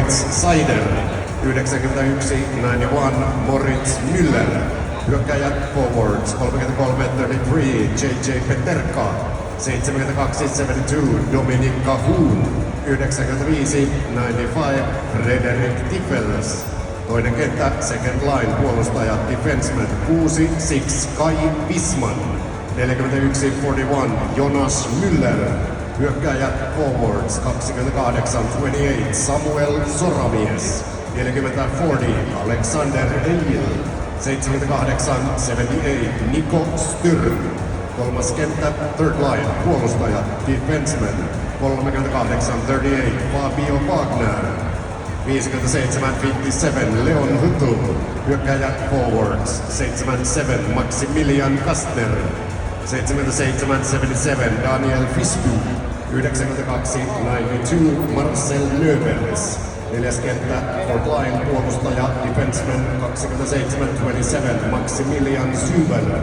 Moritz Seider. 91 Moritz Müller. Hyökkäjät forwards 33 JJ Peterka. 72 Dominika Huun. 95 Frederik Tiffels. Toinen kenttä, second line, puolustaja, defenseman 6 Kai Wisman. 41 Jonas Müller. Hyökkäjät forwards 28 Samuel Soramies. 40 Alexander Eil. 78 Niko Styrm. Kolmas kenttä, third line, puolustaja, defenseman 38 Fabio Wagner. 57 Leon Hutu. Hyökkäjät forwards 77 Maximilian Kastner. 77 Daniel Fisby. 92 Marcel Löbels. Neljäs kenttä, fourth line, puolustaja, defenseman 27 Maximilian Süvel.